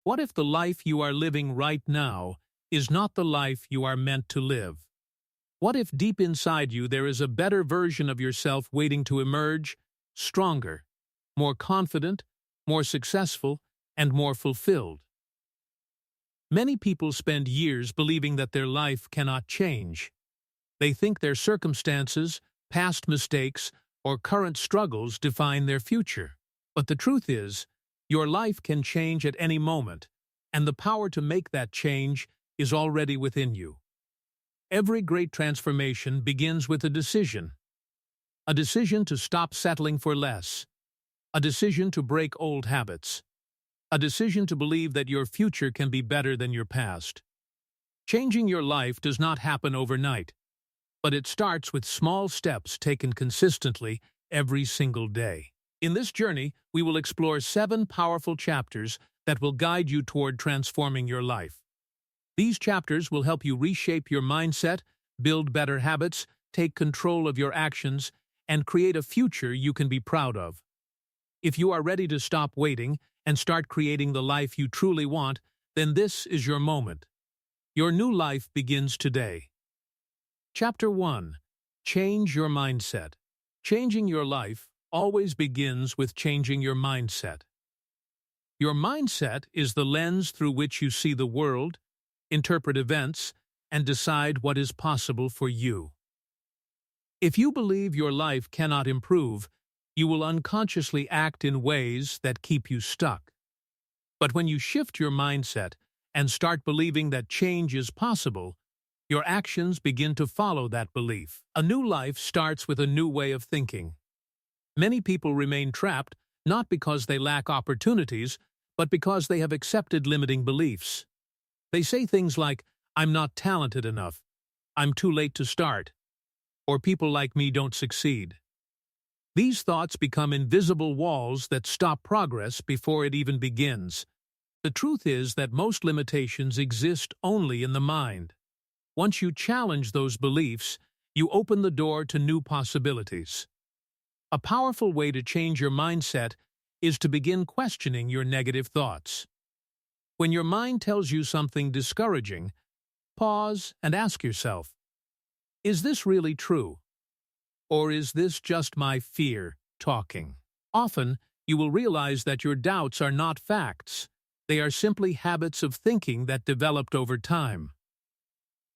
What if the life you are living right now is not the life you are meant to live? What if deep inside you there is a better version of yourself waiting to emerge, stronger, more confident, more successful, and more fulfilled? Many people spend years believing that their life cannot change. They think their circumstances, past mistakes, or current struggles define their future. But the truth is, your life can change at any moment, and the power to make that change is already within you. Every great transformation begins with a decision to stop settling for less, a decision to break old habits, a decision to believe that your future can be better than your past. Changing your life does not happen overnight, but it starts with small steps taken consistently every single day. In this journey, we will explore 7 powerful chapters that will guide you toward transforming your life. These chapters will help you reshape your mindset, build better habits, take control of your actions, and create a future you can be proud of. If you are ready to stop waiting and start creating the life you truly want, then this is your moment. Your new life begins today. Chapter 1. Change your mindset. Changing your life always begins with changing your mindset. Your mindset is the lens through which you see the world, interpret events, and decide what is possible for you. If you believe your life cannot improve, you will unconsciously act in ways that keep you stuck. But when you shift your mindset and start believing that change is possible, your actions begin to follow that belief. A new life starts with a new way of thinking. Many people remain trapped not because they lack opportunities, but because they have accepted limiting beliefs. They say things like, "I'm not talented enough," "I'm too late to start," or "people like me don't succeed." These thoughts become invisible walls that stop progress before it even begins. The truth is that most limitations exist only in the mind. Once you challenge those beliefs, you open the door to new possibilities. A powerful way to change your mindset is to begin questioning your negative thoughts. When your mind tells you something discouraging, pause and ask yourself, is this really true? Or is this just my fear talking? Often, you will realize that your doubts are not facts. They are simply habits of thinking that developed over time.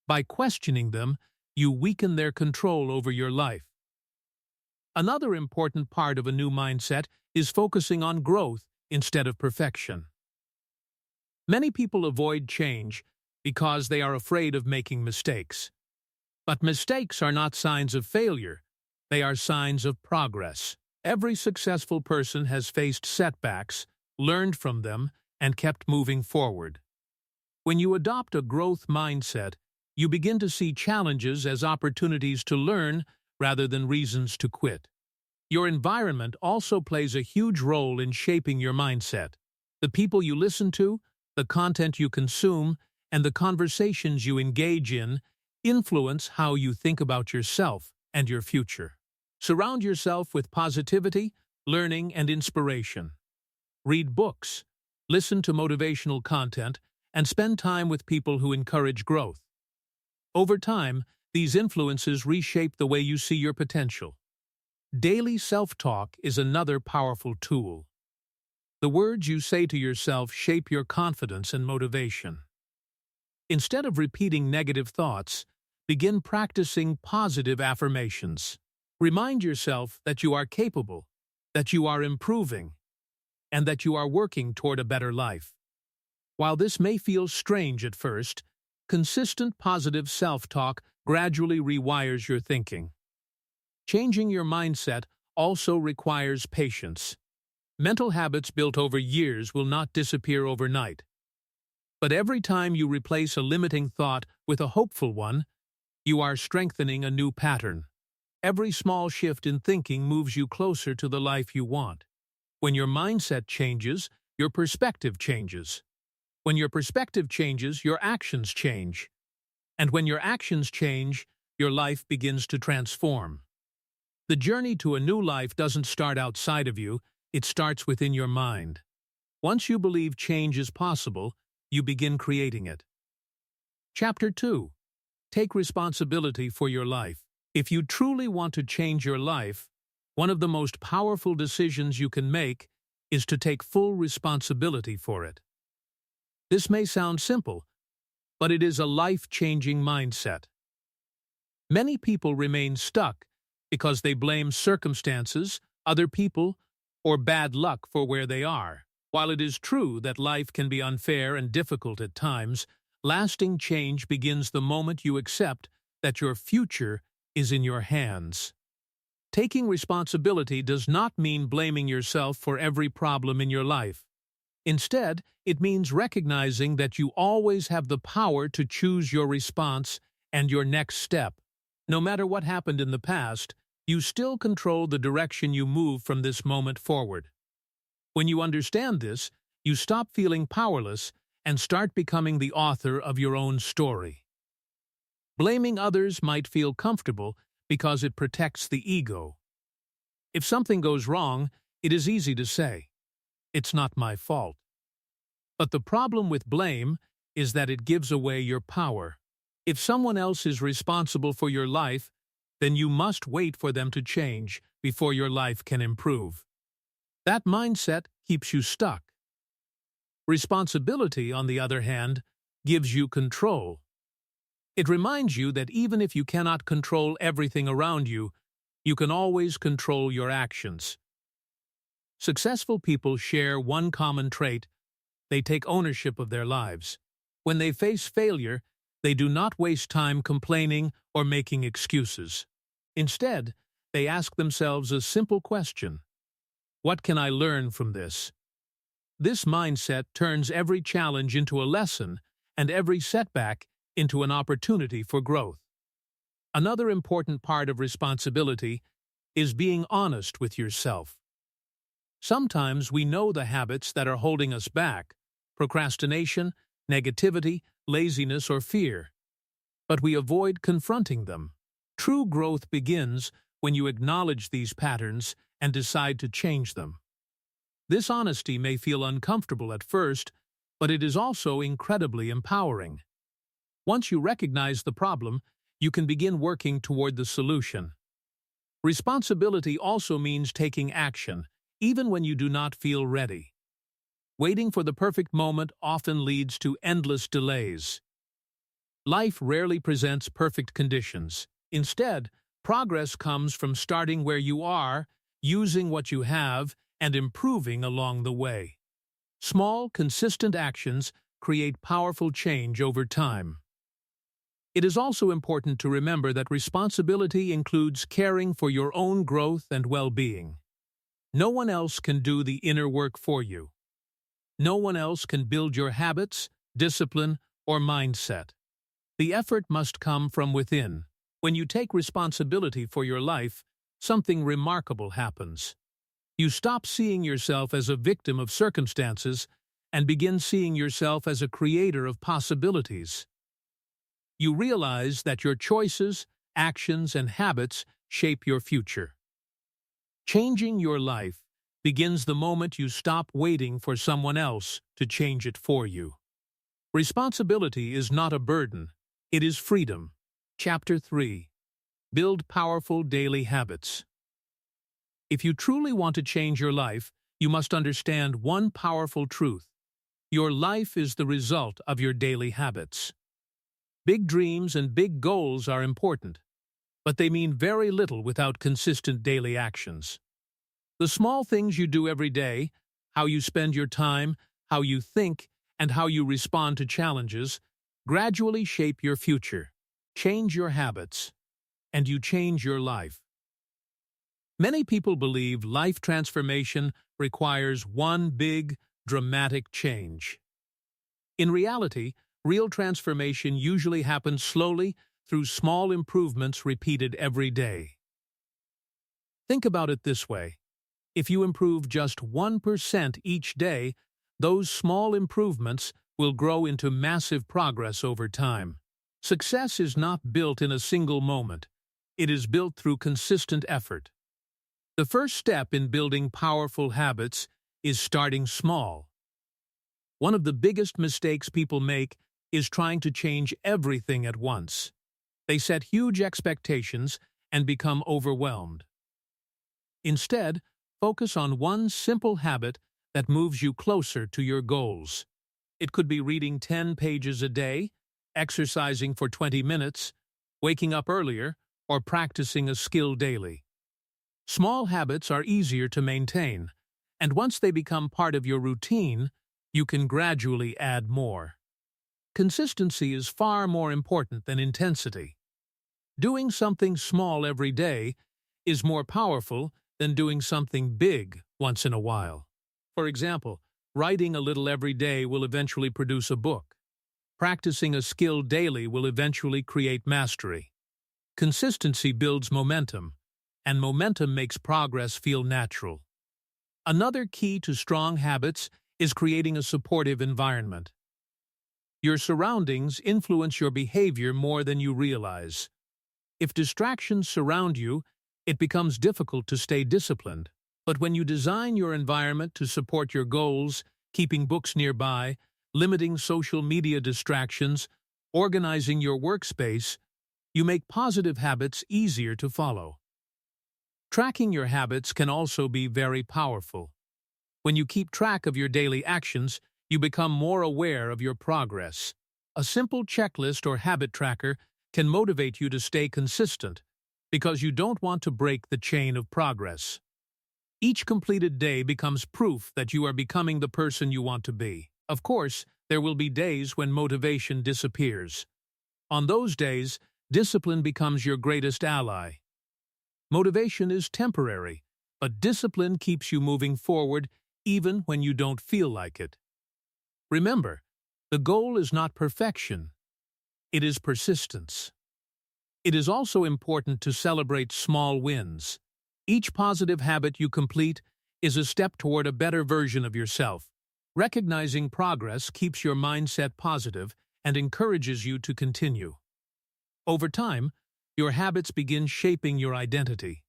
By questioning them, you weaken their control over your life. Another important part of a new mindset is focusing on growth instead of perfection. Many people avoid change because they are afraid of making mistakes. But mistakes are not signs of failure, they are signs of progress. Every successful person has faced setbacks, learned from them, and kept moving forward. When you adopt a growth mindset, you begin to see challenges as opportunities to learn rather than reasons to quit. Your environment also plays a huge role in shaping your mindset. The people you listen to, the content you consume, and the conversations you engage in influence how you think about yourself and your future. Surround yourself with positivity, learning, and inspiration. Read books, listen to motivational content, and spend time with people who encourage growth. Over time, these influences reshape the way you see your potential. Daily self-talk is another powerful tool. The words you say to yourself shape your confidence and motivation. Instead of repeating negative thoughts, begin practicing positive affirmations. Remind yourself that you are capable, that you are improving, and that you are working toward a better life. While this may feel strange at first, consistent positive self-talk gradually rewires your thinking. Changing your mindset also requires patience. Mental habits built over years will not disappear overnight. But every time you replace a limiting thought with a hopeful one, you are strengthening a new pattern. Every small shift in thinking moves you closer to the life you want. When your mindset changes, your perspective changes. When your perspective changes, your actions change. And when your actions change, your life begins to transform. The journey to a new life doesn't start outside of you, it starts within your mind. Once you believe change is possible, you begin creating it. Chapter 2. Take responsibility for your life. If you truly want to change your life, one of the most powerful decisions you can make is to take full responsibility for it. This may sound simple, but it is a life-changing mindset. Many people remain stuck because they blame circumstances, other people, or bad luck for where they are. While it is true that life can be unfair and difficult at times, lasting change begins the moment you accept that your future is in your hands. Taking responsibility does not mean blaming yourself for every problem in your life. Instead, it means recognizing that you always have the power to choose your response and your next step. No matter what happened in the past, you still control the direction you move from this moment forward. When you understand this, you stop feeling powerless and start becoming the author of your own story. Blaming others might feel comfortable because it protects the ego. If something goes wrong, it is easy to say, "It's not my fault." But the problem with blame is that it gives away your power. If someone else is responsible for your life, then you must wait for them to change before your life can improve. That mindset keeps you stuck. Responsibility, on the other hand, gives you control. It reminds you that even if you cannot control everything around you, you can always control your actions. Successful people share one common trait: they take ownership of their lives. When they face failure, they do not waste time complaining or making excuses. Instead, they ask themselves a simple question: what can I learn from this? This mindset turns every challenge into a lesson and every setback into an opportunity for growth. Another important part of responsibility is being honest with yourself. Sometimes we know the habits that are holding us back: procrastination, negativity, laziness, or fear. But we avoid confronting them. True growth begins when you acknowledge these patterns and decide to change them. This honesty may feel uncomfortable at first, but it is also incredibly empowering. Once you recognize the problem, you can begin working toward the solution. Responsibility also means taking action, even when you do not feel ready. Waiting for the perfect moment often leads to endless delays. Life rarely presents perfect conditions. Instead, progress comes from starting where you are, using what you have, and improving along the way. Small, consistent actions create powerful change over time. It is also important to remember that responsibility includes caring for your own growth and well-being. No one else can do the inner work for you. No one else can build your habits, discipline, or mindset. The effort must come from within. When you take responsibility for your life, something remarkable happens. You stop seeing yourself as a victim of circumstances and begin seeing yourself as a creator of possibilities. You realize that your choices, actions, and habits shape your future. Changing your life begins the moment you stop waiting for someone else to change it for you. Responsibility is not a burden, it is freedom. Chapter 3. Build powerful daily habits. If you truly want to change your life, you must understand one powerful truth: your life is the result of your daily habits. Big dreams and big goals are important, but they mean very little without consistent daily actions. The small things you do every day, how you spend your time, how you think, and how you respond to challenges, gradually shape your future. Change your habits, and you change your life. Many people believe life transformation requires one big, dramatic change. In reality, real transformation usually happens slowly through small improvements repeated every day. Think about it this way: if you improve just 1% each day, those small improvements will grow into massive progress over time. Success is not built in a single moment. It is built through consistent effort. The first step in building powerful habits is starting small. One of the biggest mistakes people make is trying to change everything at once. They set huge expectations and become overwhelmed. Instead, focus on one simple habit that moves you closer to your goals. It could be reading 10 pages a day, exercising for 20 minutes, waking up earlier, or practicing a skill daily. Small habits are easier to maintain, and once they become part of your routine, you can gradually add more. Consistency is far more important than intensity. Doing something small every day is more powerful than doing something big once in a while. For example, writing a little every day will eventually produce a book. Practicing a skill daily will eventually create mastery. Consistency builds momentum, and momentum makes progress feel natural. Another key to strong habits is creating a supportive environment. Your surroundings influence your behavior more than you realize. If distractions surround you, it becomes difficult to stay disciplined. But when you design your environment to support your goals, keeping books nearby, limiting social media distractions, organizing your workspace, you make positive habits easier to follow. Tracking your habits can also be very powerful. When you keep track of your daily actions, you become more aware of your progress. A simple checklist or habit tracker can motivate you to stay consistent because you don't want to break the chain of progress. Each completed day becomes proof that you are becoming the person you want to be. Of course, there will be days when motivation disappears. On those days, discipline becomes your greatest ally. Motivation is temporary, but discipline keeps you moving forward even when you don't feel like it. Remember, the goal is not perfection. It is persistence. It is also important to celebrate small wins. Each positive habit you complete is a step toward a better version of yourself. Recognizing progress keeps your mindset positive and encourages you to continue. Over time, your habits begin shaping your identity.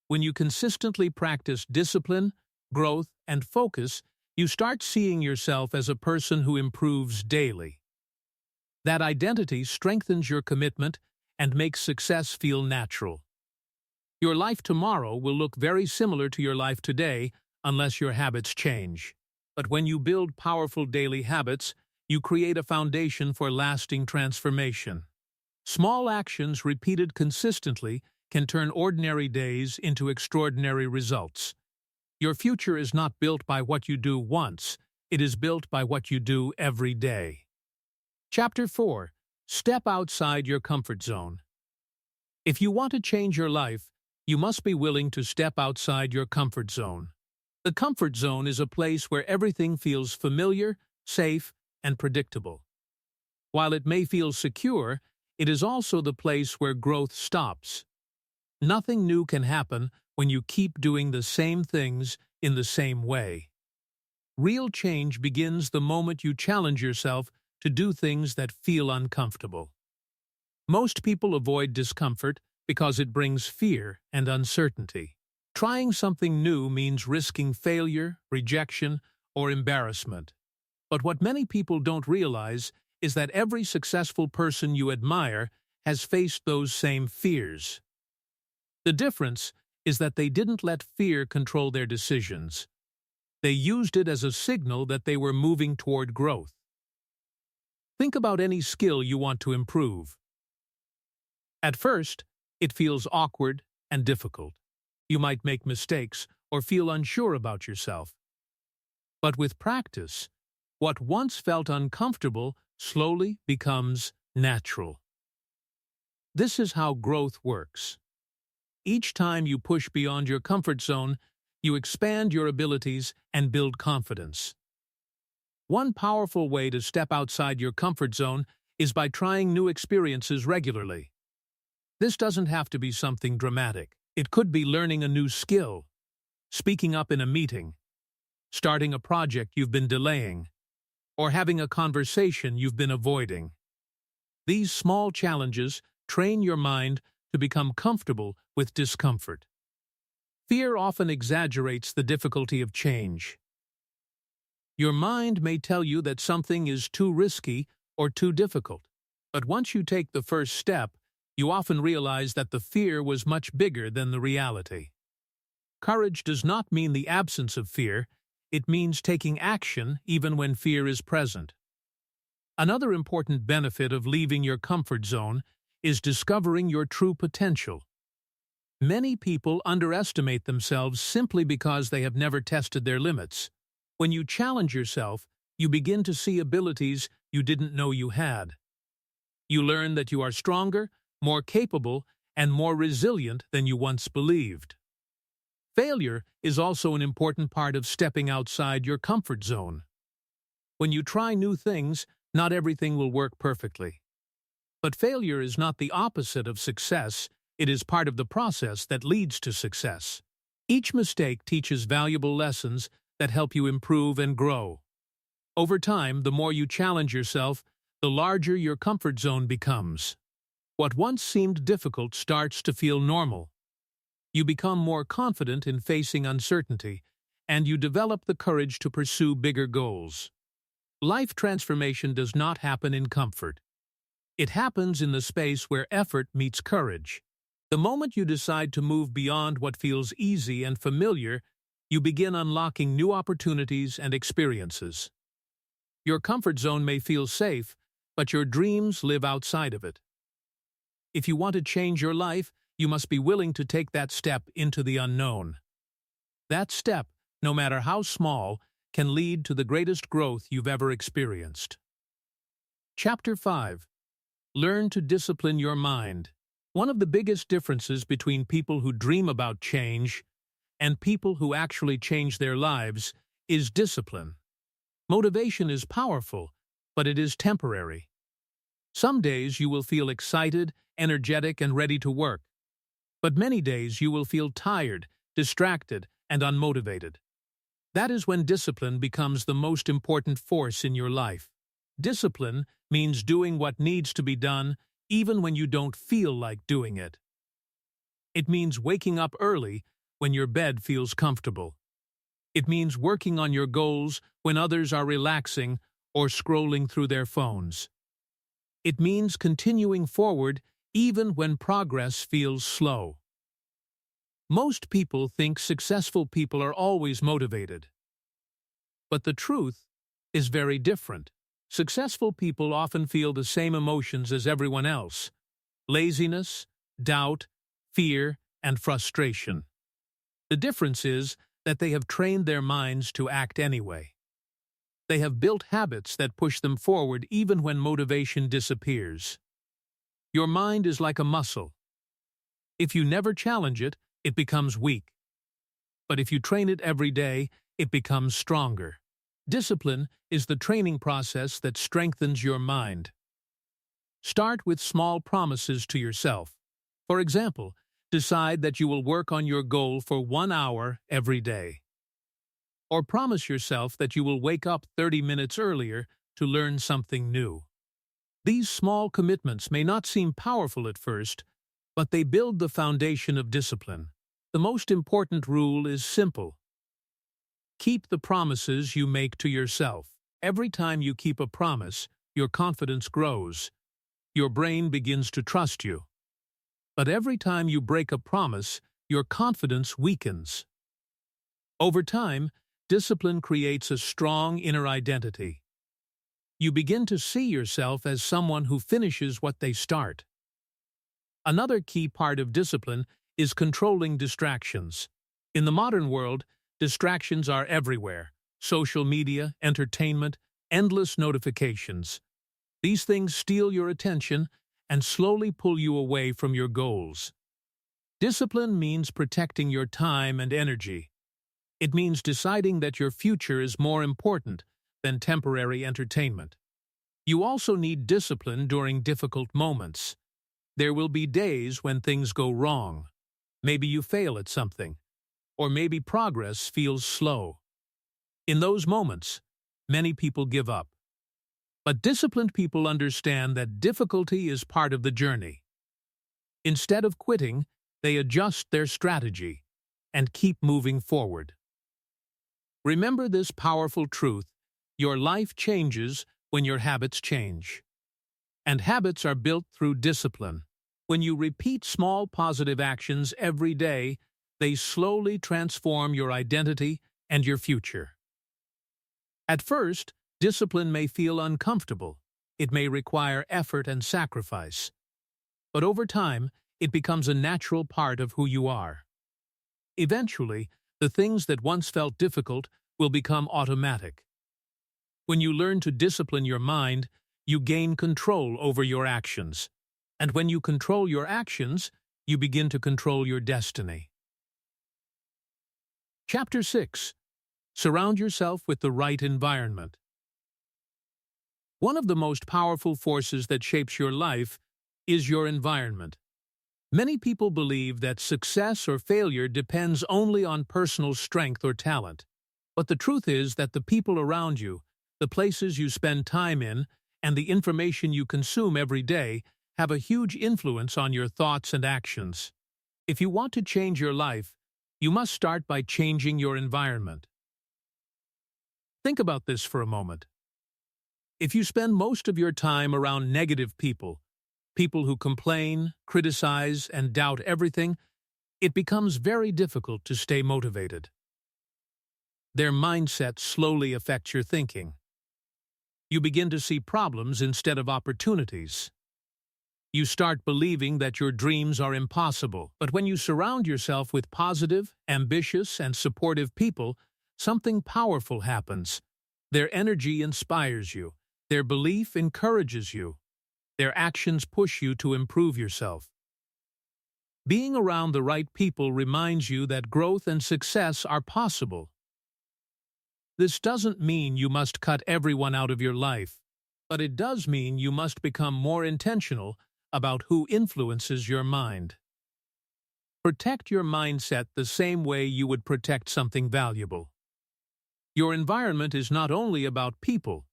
When you consistently practice discipline, growth, and focus, you start seeing yourself as a person who improves daily. That identity strengthens your commitment and makes success feel natural. Your life tomorrow will look very similar to your life today unless your habits change. But when you build powerful daily habits, you create a foundation for lasting transformation. Small actions repeated consistently can turn ordinary days into extraordinary results. Your future is not built by what you do once, it is built by what you do every day. Chapter 4. Step outside your comfort zone. If you want to change your life, you must be willing to step outside your comfort zone. The comfort zone is a place where everything feels familiar, safe, and predictable. While it may feel secure, it is also the place where growth stops. Nothing new can happen when you keep doing the same things in the same way. Real change begins the moment you challenge yourself to do things that feel uncomfortable. Most people avoid discomfort because it brings fear and uncertainty. Trying something new means risking failure, rejection, or embarrassment. But what many people don't realize is that every successful person you admire has faced those same fears. The difference is that they didn't let fear control their decisions. They used it as a signal that they were moving toward growth. Think about any skill you want to improve. At first, it feels awkward and difficult. You might make mistakes or feel unsure about yourself. But with practice, what once felt uncomfortable slowly becomes natural. This is how growth works. Each time you push beyond your comfort zone, you expand your abilities and build confidence. One powerful way to step outside your comfort zone is by trying new experiences regularly. This doesn't have to be something dramatic. It could be learning a new skill, speaking up in a meeting, starting a project you've been delaying, or having a conversation you've been avoiding. These small challenges train your mind to become comfortable with discomfort. Fear often exaggerates the difficulty of change. Your mind may tell you that something is too risky or too difficult, but once you take the first step, you often realize that the fear was much bigger than the reality. Courage does not mean the absence of fear, it means taking action even when fear is present. Another important benefit of leaving your comfort zone is discovering your true potential. Many people underestimate themselves simply because they have never tested their limits. When you challenge yourself, you begin to see abilities you didn't know you had. You learn that you are stronger, more capable, and more resilient than you once believed. Failure is also an important part of stepping outside your comfort zone. When you try new things, not everything will work perfectly. But failure is not the opposite of success, it is part of the process that leads to success. Each mistake teaches valuable lessons that help you improve and grow. Over time, the more you challenge yourself, the larger your comfort zone becomes. What once seemed difficult starts to feel normal. You become more confident in facing uncertainty, and you develop the courage to pursue bigger goals. Life transformation does not happen in comfort. It happens in the space where effort meets courage. The moment you decide to move beyond what feels easy and familiar, you begin unlocking new opportunities and experiences. Your comfort zone may feel safe, but your dreams live outside of it. If you want to change your life, you must be willing to take that step into the unknown. That step, no matter how small, can lead to the greatest growth you've ever experienced. Chapter 5. Learn to discipline your mind. One of the biggest differences between people who dream about change and people who actually change their lives is discipline. Motivation is powerful, but it is temporary. Some days you will feel excited, energetic, and ready to work. But many days you will feel tired, distracted, and unmotivated. That is when discipline becomes the most important force in your life. Discipline means doing what needs to be done even when you don't feel like doing it. It means waking up early when your bed feels comfortable. It means working on your goals when others are relaxing or scrolling through their phones. It means continuing forward even when progress feels slow. Most people think successful people are always motivated. But the truth is very different. Successful people often feel the same emotions as everyone else: laziness, doubt, fear, and frustration. The difference is that they have trained their minds to act anyway. They have built habits that push them forward even when motivation disappears. Your mind is like a muscle. If you never challenge it, it becomes weak. But if you train it every day, it becomes stronger. Discipline is the training process that strengthens your mind. Start with small promises to yourself. For example, decide that you will work on your goal for 1 hour every day. Or promise yourself that you will wake up 30 minutes earlier to learn something new. These small commitments may not seem powerful at first, but they build the foundation of discipline. The most important rule is simple. Keep the promises you make to yourself. Every time you keep a promise, your confidence grows. Your brain begins to trust you. But every time you break a promise, your confidence weakens. Over time, discipline creates a strong inner identity. You begin to see yourself as someone who finishes what they start. Another key part of discipline is controlling distractions. In the modern world, distractions are everywhere: social media, entertainment, endless notifications. These things steal your attention and slowly pull you away from your goals. Discipline means protecting your time and energy. It means deciding that your future is more important than temporary entertainment. You also need discipline during difficult moments. There will be days when things go wrong. Maybe you fail at something, or maybe progress feels slow. In those moments, many people give up. But disciplined people understand that difficulty is part of the journey. Instead of quitting, they adjust their strategy and keep moving forward. Remember this powerful truth: Your life changes when your habits change. And habits are built through discipline. When you repeat small positive actions every day, they slowly transform your identity and your future. At first, discipline may feel uncomfortable. It may require effort and sacrifice. But over time, it becomes a natural part of who you are. Eventually, the things that once felt difficult will become automatic. When you learn to discipline your mind, you gain control over your actions. And when you control your actions, you begin to control your destiny. Chapter 6. Surround yourself with the right environment. One of the most powerful forces that shapes your life is your environment. Many people believe that success or failure depends only on personal strength or talent. But the truth is that the people around you, the places you spend time in, and the information you consume every day have a huge influence on your thoughts and actions. If you want to change your life, you must start by changing your environment. Think about this for a moment. If you spend most of your time around negative people, people who complain, criticize, and doubt everything, it becomes very difficult to stay motivated. Their mindset slowly affects your thinking. You begin to see problems instead of opportunities. You start believing that your dreams are impossible. But when you surround yourself with positive, ambitious, and supportive people, something powerful happens. Their energy inspires you. Their belief encourages you. Their actions push you to improve yourself. Being around the right people reminds you that growth and success are possible. This doesn't mean you must cut everyone out of your life, but it does mean you must become more intentional about who influences your mind. Protect your mindset the same way you would protect something valuable. Your environment is not only about people,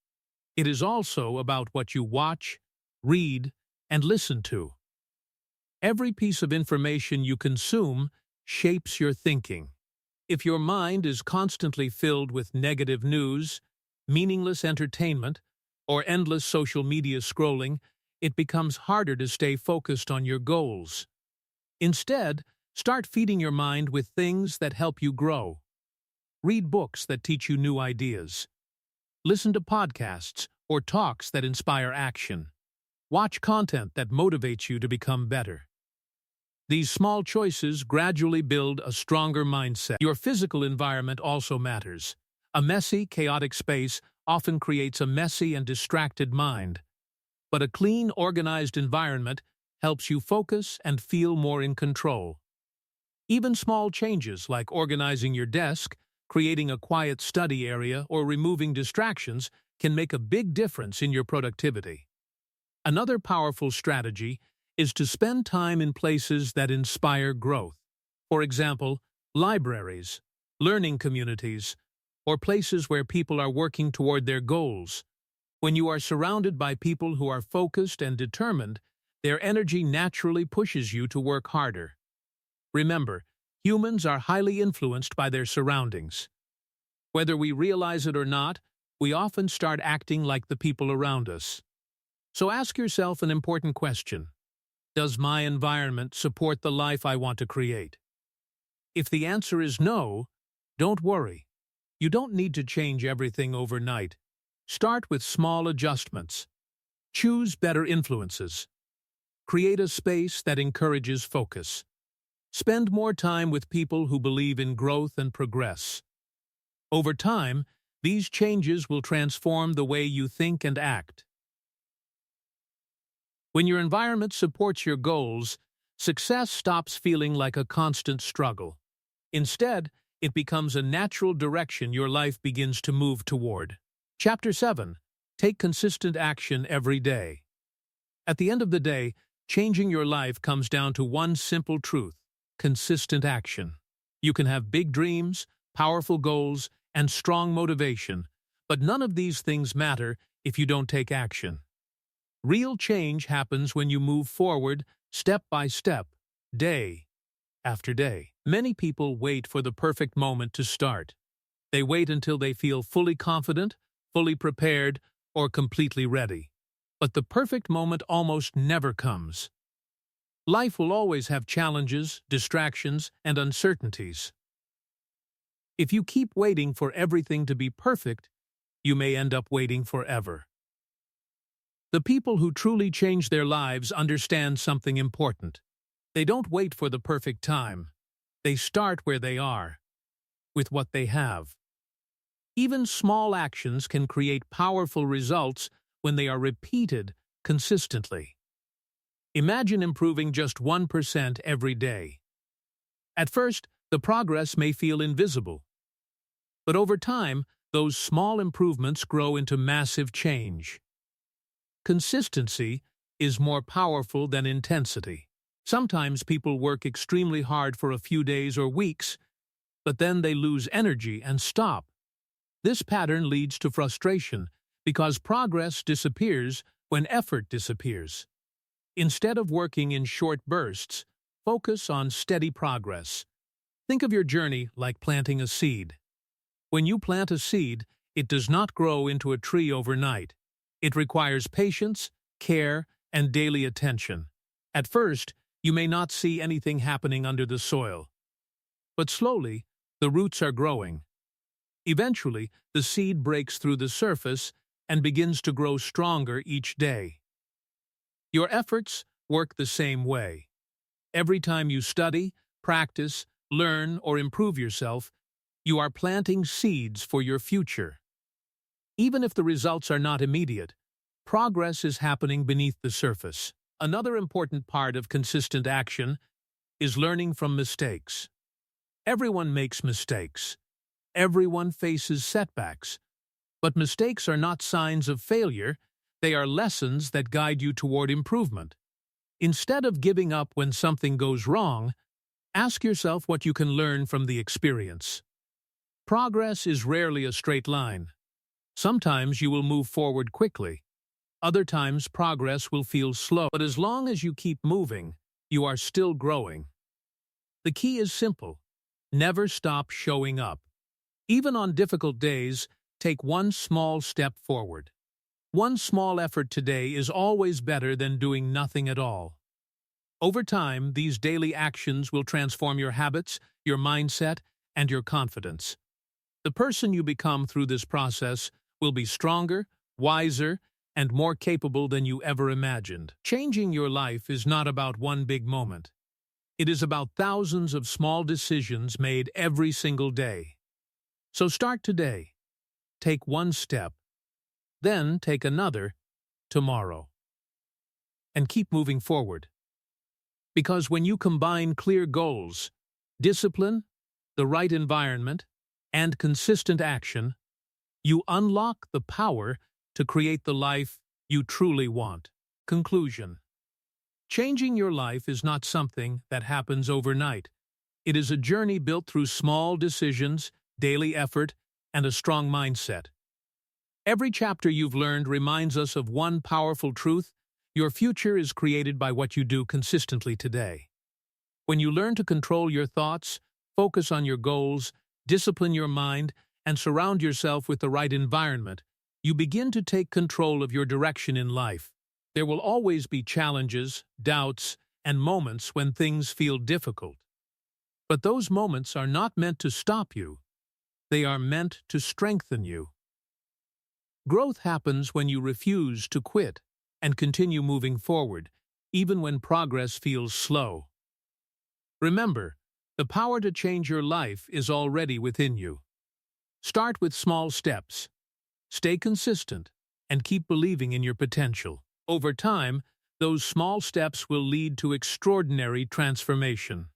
it is also about what you watch, read, and listen to. Every piece of information you consume shapes your thinking. If your mind is constantly filled with negative news, meaningless entertainment, or endless social media scrolling, it becomes harder to stay focused on your goals. Instead, start feeding your mind with things that help you grow. Read books that teach you new ideas. Listen to podcasts or talks that inspire action. Watch content that motivates you to become better. These small choices gradually build a stronger mindset. Your physical environment also matters. A messy, chaotic space often creates a messy and distracted mind. But a clean, organized environment helps you focus and feel more in control. Even small changes like organizing your desk, creating a quiet study area, or removing distractions can make a big difference in your productivity. Another powerful strategy is to spend time in places that inspire growth. For example, libraries, learning communities, or places where people are working toward their goals. When you are surrounded by people who are focused and determined, their energy naturally pushes you to work harder. Remember, humans are highly influenced by their surroundings. Whether we realize it or not, we often start acting like the people around us. So ask yourself an important question. Does my environment support the life I want to create? If the answer is no, don't worry. You don't need to change everything overnight. Start with small adjustments. Choose better influences. Create a space that encourages focus. Spend more time with people who believe in growth and progress. Over time, these changes will transform the way you think and act. When your environment supports your goals, success stops feeling like a constant struggle. Instead, it becomes a natural direction your life begins to move toward. Chapter 7. Take consistent action every day. At the end of the day, changing your life comes down to one simple truth: consistent action. You can have big dreams, powerful goals, and strong motivation, but none of these things matter if you don't take action. Real change happens when you move forward, step by step, day after day. Many people wait for the perfect moment to start. They wait until they feel fully confident, fully prepared, or completely ready. But the perfect moment almost never comes. Life will always have challenges, distractions, and uncertainties. If you keep waiting for everything to be perfect, you may end up waiting forever. The people who truly change their lives understand something important. They don't wait for the perfect time. They start where they are, with what they have. Even small actions can create powerful results when they are repeated consistently. Imagine improving just 1% every day. At first, the progress may feel invisible. But over time, those small improvements grow into massive change. Consistency is more powerful than intensity. Sometimes people work extremely hard for a few days or weeks, but then they lose energy and stop. This pattern leads to frustration because progress disappears when effort disappears. Instead of working in short bursts, focus on steady progress. Think of your journey like planting a seed. When you plant a seed, it does not grow into a tree overnight. It requires patience, care, and daily attention. At first, you may not see anything happening under the soil. But slowly, the roots are growing. Eventually, the seed breaks through the surface and begins to grow stronger each day. Your efforts work the same way. Every time you study, practice, learn, or improve yourself, you are planting seeds for your future. Even if the results are not immediate, progress is happening beneath the surface. Another important part of consistent action is learning from mistakes. Everyone makes mistakes. Everyone faces setbacks. But mistakes are not signs of failure, they are lessons that guide you toward improvement. Instead of giving up when something goes wrong, ask yourself what you can learn from the experience. Progress is rarely a straight line. Sometimes you will move forward quickly. Other times progress will feel slow. But as long as you keep moving, you are still growing. The key is simple. Never stop showing up. Even on difficult days, take one small step forward. One small effort today is always better than doing nothing at all. Over time, these daily actions will transform your habits, your mindset, and your confidence. The person you become through this process will be stronger, wiser, and more capable than you ever imagined. Changing your life is not about one big moment. It is about thousands of small decisions made every single day. So start today. Take one step. Then take another tomorrow. And keep moving forward. Because when you combine clear goals, discipline, the right environment, and consistent action, you unlock the power to create the life you truly want. Conclusion. Changing your life is not something that happens overnight. It is a journey built through small decisions, daily effort, and a strong mindset. Every chapter you've learned reminds us of one powerful truth: your future is created by what you do consistently today. When you learn to control your thoughts, focus on your goals, discipline your mind, and surround yourself with the right environment, you begin to take control of your direction in life. There will always be challenges, doubts, and moments when things feel difficult. But those moments are not meant to stop you. They are meant to strengthen you. Growth happens when you refuse to quit and continue moving forward, even when progress feels slow. Remember, the power to change your life is already within you. Start with small steps. Stay consistent and keep believing in your potential. Over time, those small steps will lead to extraordinary transformation.